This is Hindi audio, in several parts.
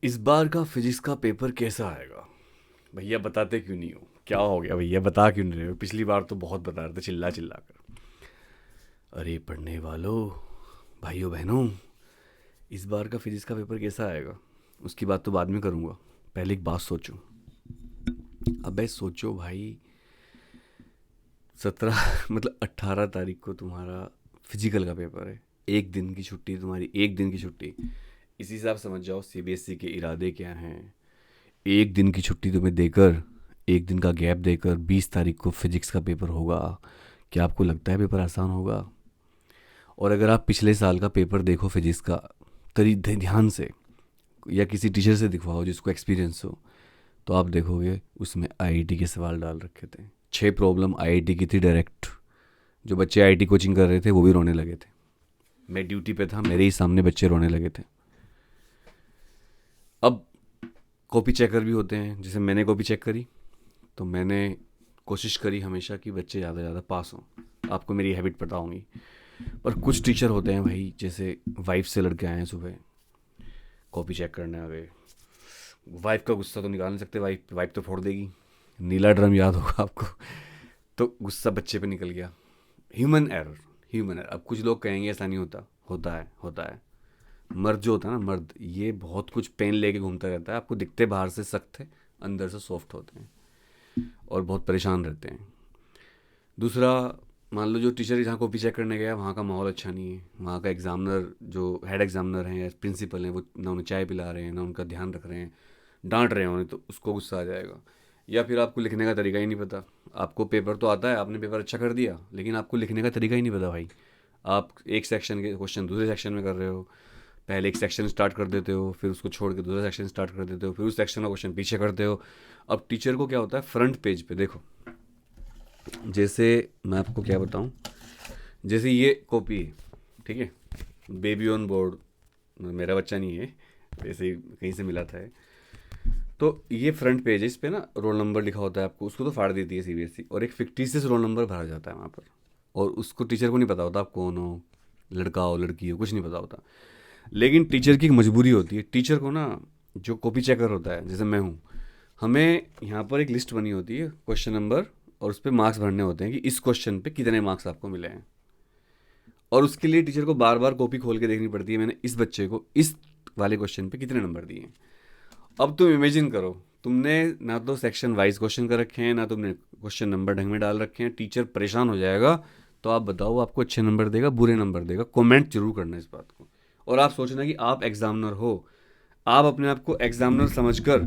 इस बार का फिजिक्स का पेपर कैसा आएगा? भैया बताते क्यों नहीं हो? क्या हो गया भैया, बता क्यों नहीं रहे हो? पिछली बार तो बहुत बता रहे थे चिल्ला चिल्ला कर। अरे पढ़ने वालों, भाइयों बहनों, इस बार का फिजिक्स का पेपर कैसा आएगा उसकी बात तो बाद में करूँगा। पहले एक बात सोचो। अबे सोचो भाई, 17 मतलब 18 तारीख को तुम्हारा फिजिकल का पेपर है। एक दिन की छुट्टी तुम्हारी, एक दिन की छुट्टी। इसी हिसाब से समझ जाओ सीबीएसई के इरादे क्या हैं। एक दिन की छुट्टी तुम्हें देकर, एक दिन का गैप देकर 20 तारीख को फिजिक्स का पेपर होगा। क्या आपको लगता है पेपर आसान होगा? और अगर आप पिछले साल का पेपर देखो फिजिक्स का तरी ध्यान से, या किसी टीचर से दिखवाओ जिसको एक्सपीरियंस हो, तो आप देखोगे उसमें आईआईटी के सवाल डाल रखे थे। 6 प्रॉब्लम आईआईटी की थी डायरेक्ट। जो बच्चे आईआईटी कोचिंग कर रहे थे वो भी रोने लगे थे। मैं ड्यूटी पे था, मेरे ही सामने बच्चे रोने लगे थे। अब कॉपी चेकर भी होते हैं, जैसे मैंने कॉपी चेक करी तो मैंने कोशिश करी हमेशा कि बच्चे ज़्यादा से ज़्यादा पास हों। आपको मेरी हैबिट पता होंगी। पर कुछ टीचर होते हैं भाई, जैसे वाइफ से लड़के आए हैं सुबह, कॉपी चेक करने आ गए। वाइफ का गुस्सा तो निकाल नहीं सकते, वाइफ वाइफ तो फोड़ देगी। नीला ड्रम याद होगा आपको। तो गुस्सा बच्चे पे निकल गया। Human error, human error. अब कुछ लोग कहेंगे ऐसा नहीं होता, होता है, होता है। मर्द जो होता है ना, मर्द, ये बहुत कुछ पेन लेके घूमता रहता है। आपको दिखते बाहर से सख्त है, अंदर से सॉफ्ट होते हैं और बहुत परेशान रहते हैं। दूसरा, मान लो जो टीचर जहाँ कॉपी चेक करने गया वहाँ का माहौल अच्छा नहीं है। वहाँ का एग्जामिनर, जो हेड एग्जामिनर हैं या प्रिंसिपल हैं, वो ना उन्हें चाय पिला रहे हैं ना उनका ध्यान रख रहे हैं, डांट रहे हैं उन्हें, तो उसको गुस्सा आ जाएगा। या फिर आपको लिखने का तरीका ही नहीं पता। आपको पेपर तो आता है, आपने पेपर अच्छा कर दिया, लेकिन आपको लिखने का तरीका ही नहीं पता भाई। आप एक सेक्शन के क्वेश्चन दूसरे सेक्शन में कर रहे हो। पहले एक सेक्शन स्टार्ट कर देते हो, फिर उसको छोड़ के दूसरा सेक्शन स्टार्ट कर देते हो, फिर उस सेक्शन का क्वेश्चन पीछे करते हो। अब टीचर को क्या होता है, फ्रंट पेज पे देखो, जैसे मैं आपको क्या बताऊं, जैसे ये कॉपी है, ठीक है, बेबी ऑन बोर्ड, मेरा बच्चा नहीं है, वैसे ही कहीं से मिला था ये। तो ये फ्रंट पेज है, इस पे ना रोल नंबर लिखा होता है। आपको उसको तो फाड़ देती है सीबीएसई, और एक फिक्टिशियस रोल नंबर भरा जाता है वहाँ पर। और उसको टीचर को नहीं पता होता आप कौन हो, लड़का हो लड़की हो, कुछ नहीं पता होता। लेकिन टीचर की एक मजबूरी होती है। टीचर को ना, जो कॉपी चेकर होता है जैसे मैं हूँ, हमें यहाँ पर एक लिस्ट बनी होती है क्वेश्चन नंबर, और उस पर मार्क्स भरने होते हैं कि इस क्वेश्चन पे कितने मार्क्स आपको मिले हैं। और उसके लिए टीचर को बार बार कॉपी खोल के देखनी पड़ती है, मैंने इस बच्चे को इस वाले क्वेश्चन पे कितने नंबर दिए हैं। अब तुम इमेजिन करो, तुमने ना तो सेक्शन वाइज क्वेश्चन कर रखे हैं, ना तुमने क्वेश्चन नंबर ढंग में डाल रखे हैं। टीचर परेशान हो जाएगा। तो आप बताओ, आपको अच्छे नंबर देगा बुरे नंबर देगा? कमेंट जरूर करना इस बात को। और आप सोचना कि आप एग्जामिनर हो, आप अपने आप को एग्जामिनर समझकर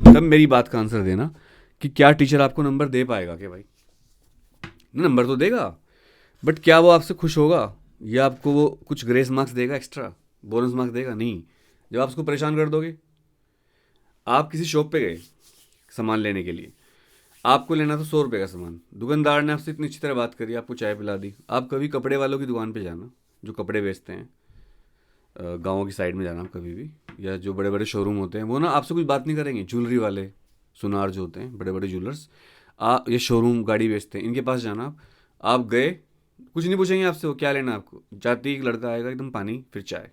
तब मेरी बात का आंसर देना कि क्या टीचर आपको नंबर दे पाएगा? कि भाई नंबर तो देगा, बट क्या वो आपसे खुश होगा, या आपको वो कुछ ग्रेस मार्क्स देगा, एक्स्ट्रा बोनस मार्क्स देगा? नहीं। जब आप उसको परेशान कर दोगे, आप किसी शॉप पे गए सामान लेने के लिए, आपको लेना था 100 रुपये का सामान, दुकानदार ने आपसे इतनी अच्छी तरह बात करी, आपको चाय पिला दी। आप कभी कपड़े वालों की दुकान पे जाना, जो कपड़े बेचते हैं, गाँव की साइड में जाना आप कभी भी, या जो बड़े बड़े शोरूम होते हैं, वो ना आपसे कुछ बात नहीं करेंगे। ज्वेलरी वाले, सुनार जो होते हैं, बड़े बड़े ज्वेलर्स, ये शोरूम गाड़ी बेचते हैं, इनके पास जाना आप गए, कुछ नहीं पूछेंगे आपसे, वो क्या लेना है आपको। जाते ही एक लड़का आएगा, एकदम पानी फिर चाय।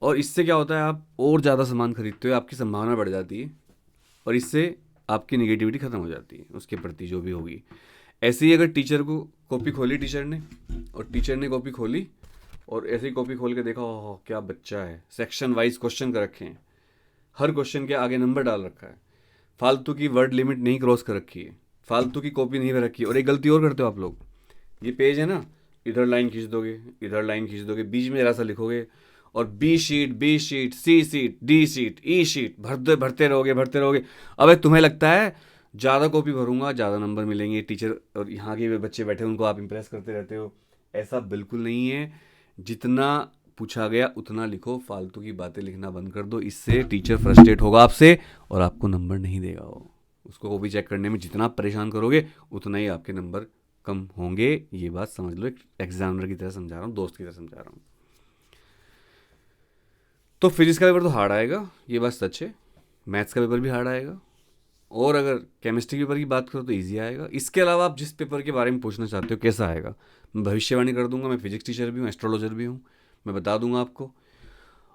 और इससे क्या होता है, आप और ज़्यादा सामान खरीदते हो, आपकी संभावना बढ़ जाती है, और इससे आपकी निगेटिविटी ख़त्म हो जाती है उसके प्रति जो भी होगी। ऐसे ही अगर टीचर को कॉपी खोली टीचर ने, और टीचर ने कॉपी खोली और ऐसे ही कॉपी खोल के देखा, ओह क्या बच्चा है, सेक्शन वाइज क्वेश्चन कर रखे हैं, हर क्वेश्चन के आगे नंबर डाल रखा है, फालतू की वर्ड लिमिट नहीं क्रॉस कर रखी है, फालतू की कॉपी नहीं कर रखी है। और एक गलती और करते हो आप लोग, ये पेज है ना, इधर लाइन खींच दोगे, इधर लाइन खींच दोगे, बीच में जरा सा लिखोगे, और बी शीट सी शीट डी शीट ई शीट भरते भरते रहोगे, भरते रहोगे। अबे तुम्हें लगता है ज़्यादा कॉपी भरूंगा ज़्यादा नंबर मिलेंगे, टीचर और यहाँ के बच्चे बैठे उनको आप इंप्रेस करते रहते हो? ऐसा बिल्कुल नहीं है। जितना पूछा गया उतना लिखो, फालतू की बातें लिखना बंद कर दो। इससे टीचर फ्रस्ट्रेट होगा आपसे और आपको नंबर नहीं देगा। वो उसको कॉपी चेक करने में जितना आप परेशान करोगे उतना ही आपके नंबर कम होंगे। ये बात समझ लो, एक एग्जामिनर की तरह समझा रहा हूँ, दोस्त की तरह समझा रहा हूँ। तो फिजिक्स का पेपर तो हार्ड आएगा, ये बात सच है। मैथ्स का पेपर भी हार्ड आएगा, और अगर केमिस्ट्री के पेपर की बात करो तो इजी आएगा। इसके अलावा आप जिस पेपर के बारे में पूछना चाहते हो कैसा आएगा, मैं भविष्यवाणी कर दूंगा। मैं फिजिक्स टीचर भी हूँ, एस्ट्रोलॉजर भी हूँ, मैं बता दूंगा आपको।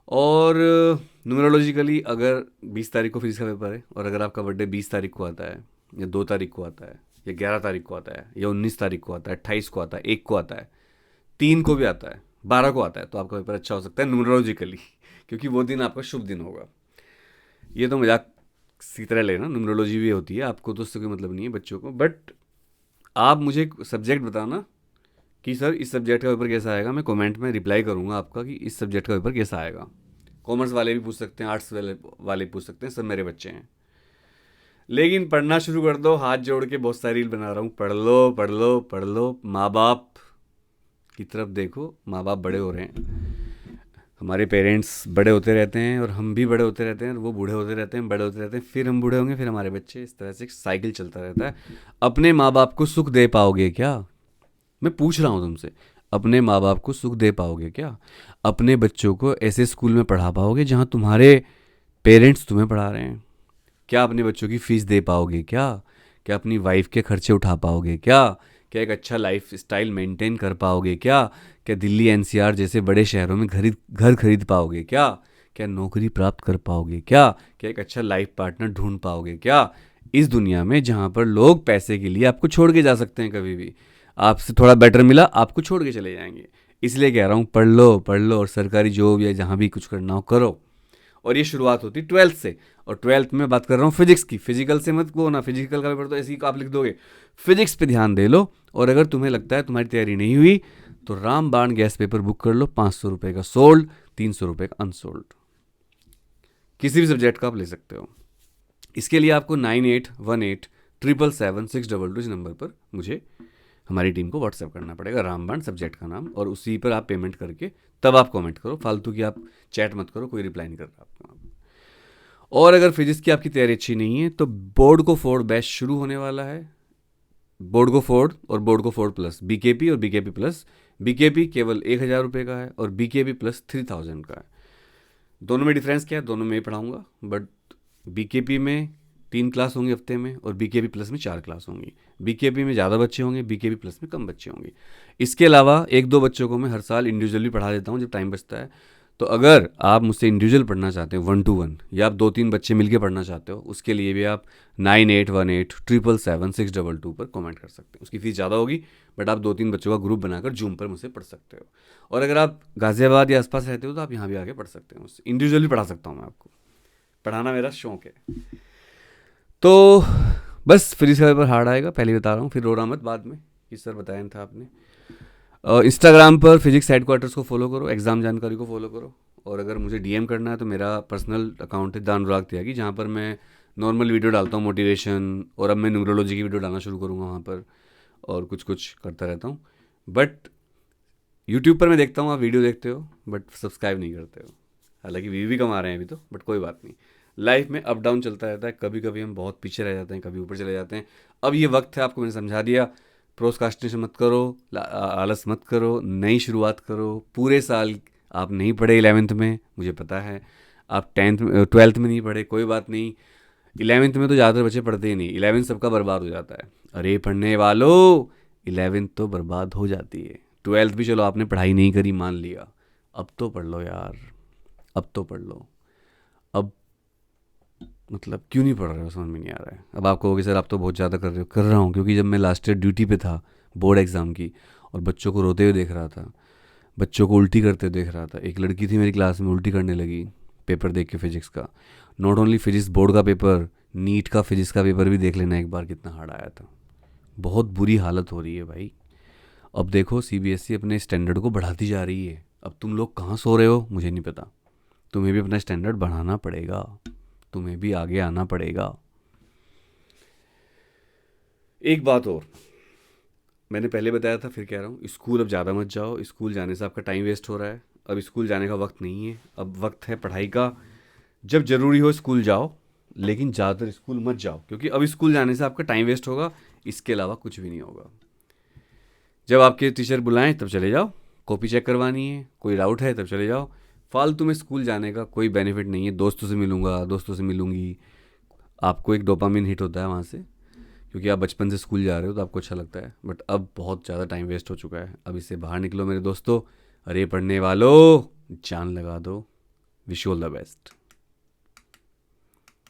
और न्यूमरोलॉजिकली अगर 20 तारीख को फिजिक्स का पेपर है और अगर आपका बर्थडे 20 तारीख को आता है या 2 तारीख को आता है या 11 तारीख को आता है या 19 तारीख को आता है, 28 को आता है, 1 को आता है, 3 को भी आता है, 12 को आता है, तो आपका पेपर अच्छा हो सकता है न्यूमरोलॉजिकली, क्योंकि वो दिन आपका शुभ दिन होगा। ये तो मजाक सी तरह लेना, न्यूमरोलॉजी भी होती है, आपको तो उससे कोई मतलब नहीं है बच्चों को। बट आप मुझे सब्जेक्ट बताना कि सर इस सब्जेक्ट का पेपर कैसा आएगा, मैं कमेंट में रिप्लाई करूँगा आपका कि इस सब्जेक्ट का पेपर कैसा आएगा। कॉमर्स वाले भी पूछ सकते हैं, आर्ट्स वाले पूछ सकते हैं, सब मेरे बच्चे हैं। लेकिन पढ़ना शुरू कर दो, हाथ जोड़ के बहुत सारी रील बना रहा हूँ, पढ़ लो पढ़ लो पढ़ लो। माँ बाप की तरफ देखो, माँ बाप बड़े हो रहे हैं, हमारे पेरेंट्स बड़े होते रहते हैं और हम भी बड़े होते रहते हैं, और वो बूढ़े होते रहते हैं, बड़े होते रहते हैं, फिर हम बूढ़े होंगे, फिर हमारे बच्चे, इस तरह से एक साइकिल चलता रहता है। अपने माँ बाप को सुख दे पाओगे क्या? मैं पूछ रहा हूँ तुमसे, अपने माँ बाप को सुख दे पाओगे क्या? अपने बच्चों को ऐसे स्कूल में पढ़ा पाओगे जहाँ तुम्हारे पेरेंट्स तुम्हें पढ़ा रहे हैं? क्या अपने बच्चों की फीस दे पाओगे क्या? क्या अपनी वाइफ के खर्चे उठा पाओगे क्या? क्या एक अच्छा लाइफ स्टाइल मेंटेन कर पाओगे क्या? क्या दिल्ली एनसीआर जैसे बड़े शहरों में घर खरीद पाओगे क्या? क्या नौकरी प्राप्त कर पाओगे क्या? क्या एक अच्छा लाइफ पार्टनर ढूंढ पाओगे क्या? इस दुनिया में जहाँ पर लोग पैसे के लिए आपको छोड़ के जा सकते हैं, कभी भी आपसे थोड़ा बेटर मिला आपको छोड़ के चले जाएंगे। इसलिए कह रहा हूँ, पढ़ लो और सरकारी जॉब या जहाँ भी कुछ करना हो करो। और ये शुरुआत होती 12th से, और 12th में बात कर रहा हूँ फिजिक्स की। फिजिकल से मत को ना, फिजिकल का पेपर तो ऐसे ही आप लिख दोगे, फिजिक्स पे ध्यान दे लो। और अगर तुम्हें लगता है तुम्हारी तैयारी नहीं हुई तो रामबाण गैस पेपर बुक कर लो, 500 रुपये का सोल्ड, 300 रुपये का अनसोल्ड, किसी भी सब्जेक्ट का आप ले सकते हो। इसके लिए आपको 9818777622 इस नंबर पर मुझे, हमारी टीम को व्हाट्सएप करना पड़ेगा, रामबाण सब्जेक्ट का नाम, और उसी पर आप पेमेंट करके तब आप कमेंट करो। फालतू की आप चैट मत करो, कोई रिप्लाई नहीं कर रहा आपको। और अगर फिजिक्स की आपकी तैयारी अच्छी नहीं है तो बोर्ड को फोर्ड बैच शुरू होने वाला है। बोर्ड को फोर्ड और बोर्ड को फोर्ड प्लस, बीकेपी और बीकेपी प्लस। बीकेपी केवल 1,000 रुपये का है और बीकेपी प्लस 3,000 का है। दोनों में डिफरेंस क्या है, दोनों में पढ़ाऊंगा, बट बीकेपी में 3 क्लास होंगी हफ्ते में और बीकेपी प्लस में 4 क्लास होंगी। बीकेपी में ज़्यादा बच्चे होंगे, बीकेपी प्लस में कम बच्चे होंगे। इसके अलावा 1-2 बच्चों को मैं हर साल इंडिविजुअली पढ़ा देता हूँ जब टाइम बचता है। तो अगर आप मुझसे इंडिविजुअल पढ़ना चाहते हो 1-to-1, या आप 2-3 बच्चे मिलकर पढ़ना चाहते हो, उसके लिए भी आप 9818777622 पर कमेंट कर सकते हैं। उसकी फ़ीस ज़्यादा होगी, बट आप 2-3 बच्चों का ग्रुप बनाकर जूम पर मुझसे पढ़ सकते हो। और अगर आप गाज़ियाबाद या आसपास रहते हो तो आप यहाँ भी आके पढ़ सकते हो मुझसे। इंडिविजुअली पढ़ा सकता हूँ मैं आपको, पढ़ाना मेरा शौक है। तो बस फिजिक्स का पेपर हार्ड आएगा, पहले बता रहा हूँ, फिर रो रहा मत बाद में कि सर बताया था आपने। इंस्टाग्राम पर फिजिक्स हेडक्वार्टर्स को फॉलो करो, एग्ज़ाम जानकारी को फॉलो करो। और अगर मुझे डीएम करना है तो मेरा पर्सनल अकाउंट है दानुराग त्यागी, जहाँ पर मैं नॉर्मल वीडियो डालता हूँ, मोटिवेशन, और अब मैं न्यूरोलॉजी की वीडियो डालना शुरू करूँगा वहाँ पर, और कुछ कुछ करता रहता हूँ। बट यूट्यूब पर मैं देखता हूँ आप वीडियो देखते हो बट सब्सक्राइब नहीं करते हो। हालांकि व्यू भी कमा रहे हैं अभी तो, बट कोई बात नहीं। लाइफ में अप डाउन चलता रहता है, कभी कभी हम बहुत पीछे रह जाते हैं, कभी ऊपर चले जाते हैं। अब ये वक्त है, आपको मैंने समझा दिया, प्रोस्कास्टिनेशन मत करो, आलस मत करो, नई शुरुआत करो। पूरे साल आप नहीं पढ़े 11th में, मुझे पता है। आप 12th में नहीं पढ़े, कोई बात नहीं। 11th में तो ज़्यादातर बच्चे पढ़ते ही नहीं, 11th सबका बर्बाद हो जाता है। अरे पढ़ने वालों, 11th तो बर्बाद हो जाती है। 12th भी चलो आपने पढ़ाई नहीं करी, मान लिया, अब तो पढ़ लो यार, अब तो पढ़ लो। अब मतलब क्यों नहीं पढ़ रहे हो समझ में नहीं आ रहा है। अब आप कहोगे सर आप तो बहुत ज़्यादा कर रहे हो। कर रहा हूँ क्योंकि जब मैं लास्ट ईयर ड्यूटी पे था बोर्ड एग्ज़ाम की, और बच्चों को रोते हुए देख रहा था, बच्चों को उल्टी करते हुए देख रहा था। एक लड़की थी मेरी क्लास में, उल्टी करने लगी पेपर देख के फिजिक्स का। नॉट ओनली फिजिक्स बोर्ड का पेपर, नीट का फिजिक्स का पेपर भी देख लेना एक बार, कितना हार्ड आया था। बहुत बुरी हालत हो रही है भाई। अब देखो सीबीएसई अपने स्टैंडर्ड को बढ़ाती जा रही है। अब तुम लोग कहाँ सो रहे हो मुझे नहीं पता, तुम्हें भी अपना स्टैंडर्ड बढ़ाना पड़ेगा, तुम्हें भी आगे आना पड़ेगा। एक बात और, मैंने पहले बताया था फिर कह रहा हूँ, स्कूल अब ज़्यादा मत जाओ। स्कूल जाने से आपका टाइम वेस्ट हो रहा है। अब स्कूल जाने का वक्त नहीं है, अब वक्त है पढ़ाई का। जब ज़रूरी हो स्कूल जाओ, लेकिन ज़्यादातर स्कूल मत जाओ, क्योंकि अब स्कूल जाने से आपका टाइम वेस्ट होगा, इसके अलावा कुछ भी नहीं होगा। जब आपके टीचर बुलाएं तब चले जाओ, कॉपी चेक करवानी है, कोई डाउट है तब चले जाओ। फालतू में स्कूल जाने का कोई बेनिफिट नहीं है। दोस्तों से मिलूंगा, दोस्तों से मिलूंगी, आपको एक डोपामिन हिट होता है वहाँ से, क्योंकि आप बचपन से स्कूल जा रहे हो तो आपको अच्छा लगता है। बट अब बहुत ज़्यादा टाइम वेस्ट हो चुका है, अब इससे बाहर निकलो मेरे दोस्तों। अरे पढ़ने वालों, जान लगा दो। Wish you all the best.